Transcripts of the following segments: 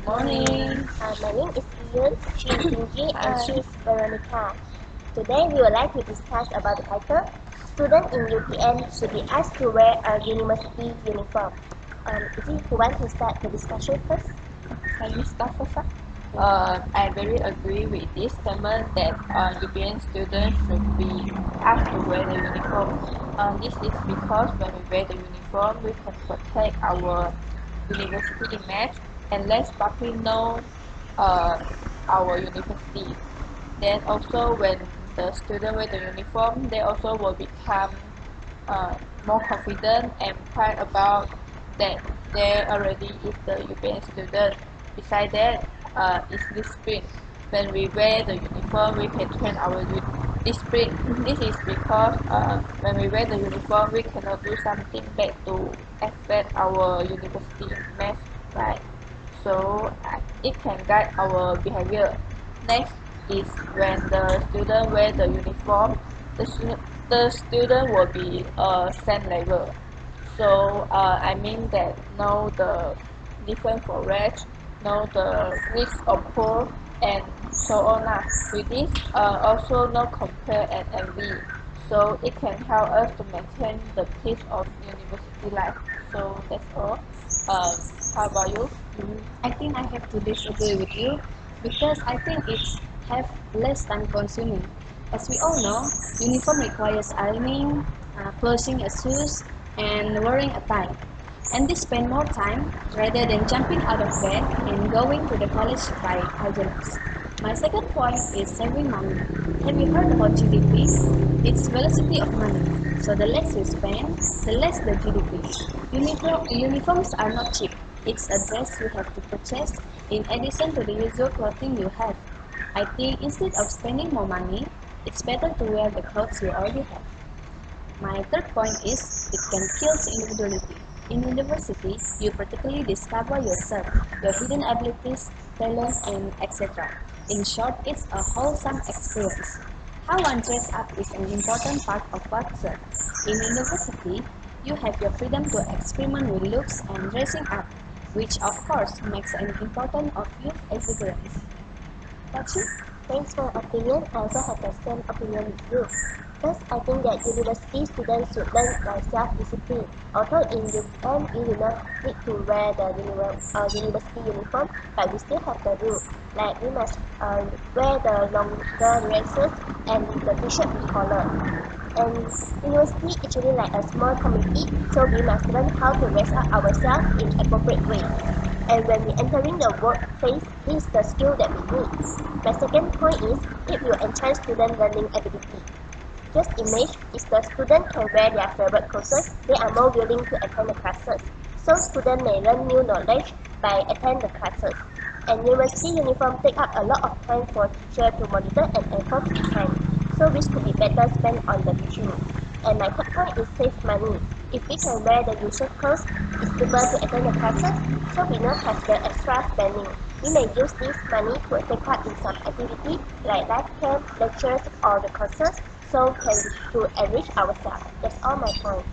Morning. My name is Ian, she is Cindy, and she is Veronica. Today we would like to discuss about the title, Student in UPN should be asked to wear a university uniform. Is it who wants to start the discussion first? Can you start first? I very agree with this statement that UPN students should be asked to wear the uniform. This is because when we wear the uniform, we can protect our university image and let public know uh, our university. Then also when the student wear the uniform, they also will become uh, more confident and proud about that they already is the UPN student. Besides that, is discipline. When we wear the uniform, we can train our discipline. This is because when we wear the uniform, we cannot do something bad to affect our university image, right? So it can guide our behavior. Next is when the student wear the uniform, the student will be same level. So I mean that know the different for race, know the risk of poor, and so on. With this, also know compare and envy. So it can help us to maintain the peace of university life. So that's all. How about you? I think I have to disagree with you because I think it's have less time consuming. As we all know, uniform requires ironing, closing a shoes, and wearing a tie. And they spend more time rather than jumping out of bed and going to the college by pajamas. My second point is saving money. Have you heard about GDP? It's velocity of money. So the less you spend, the less the GDP. Uniforms are not cheap. It's a dress you have to purchase in addition to the usual clothing you have. I think instead of spending more money, it's better to wear the clothes you already have. My third point is it can kill individuality. In university, you practically discover yourself, your hidden abilities, talent, and etc. In short, it's a wholesome experience. How one dresses up is an important part of culture. In university, you have your freedom to experiment with looks and dressing up, which of course makes an important of youth exuberance. That's it. Thanks for your opinion. I also have the same opinion with you. First, I think that university students should learn self-discipline. Although in UPM we do not need to wear the university uniform, but we still have the rule. Like we must wear the longer dresses and the t-shirt with collar. And university actually like a small community, so we must learn how to dress up ourselves in appropriate way. And when we entering the workplace, this is the skill that we need. My second point is it will enhance student learning ability. Just imagine if the student can wear their favorite clothes, they are more willing to attend the classes. So students may learn new knowledge by attend the classes. And university uniform take up a lot of time for teacher to monitor and enforce the time. So this could be better spent on the teaching. And my third point is save money. If we can wear the usual clothes, it's cheaper to attend the classes, so we don't have the extra spending. We may use this money to take part in some activity like life camp, lectures, or the courses, so can to enrich ourselves. That's all my point.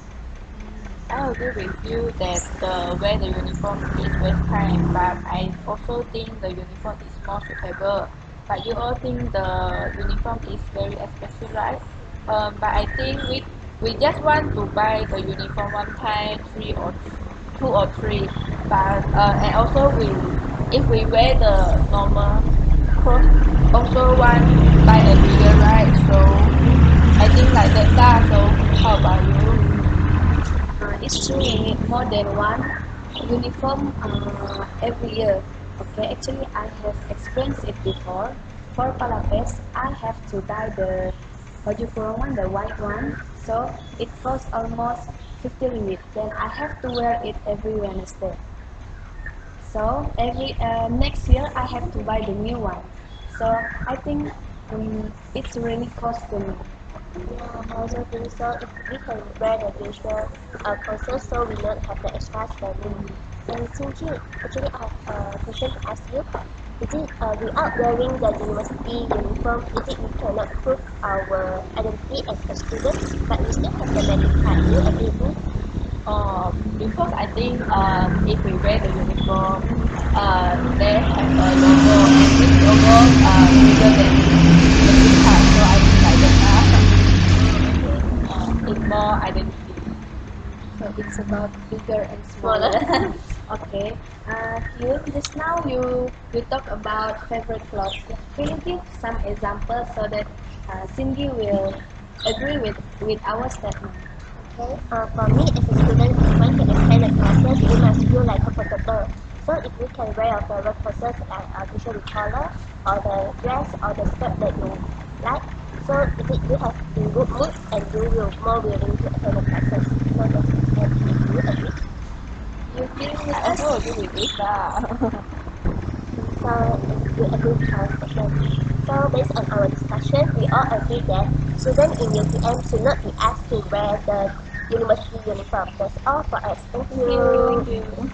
I agree with you that the wear the uniform is waste time, but I also think the uniform is more suitable. But you all think the uniform is very expensive, right? But I think we just want to buy the uniform one time, three or two or three. But and also we if we wear the normal clothes, also want buy a bigger, right? So I think like that. So how about you? It's true we need more than one uniform every year. Okay, actually I have experienced it before. For Palapes, I have to buy the baju kurung one, the white one. So it costs almost 50 ringgit. Then I have to wear it every Wednesday. So every next year I have to buy the new one. So I think it's really cost to me. Yeah, I also think so. If we can wear the usual clothes, so we don't have the extra spending. And Chinky, actually I have a question to ask you. Is it without wearing the university uniform, is it we cannot prove our identity as a student, but we still have the metric card? Do you agree with me? Because I think if we wear the uniform, they have a logo, and this logo bigger than the big part, so I think like that. It's more identity. So it's about bigger and Smaller. smaller. Okay. Hyun, just now you talk about favorite clothes. Can you give some examples so that Cindy will agree with our statement? Okay, for me as a student, when you attend the classes, you must feel like comfortable. So if you can wear your favorite clothes like a t-shirt collar, or the dress, or the skirt that you like, so you have in good mood and you will more willing to attend the classes. So that's and do you agree? You agree with I us? also agree with this. So we agree with our statement. So based on our discussion, we all agree that students in UTM should not be asked to wear the university uniform. That's all for us. Thank Thank you. you.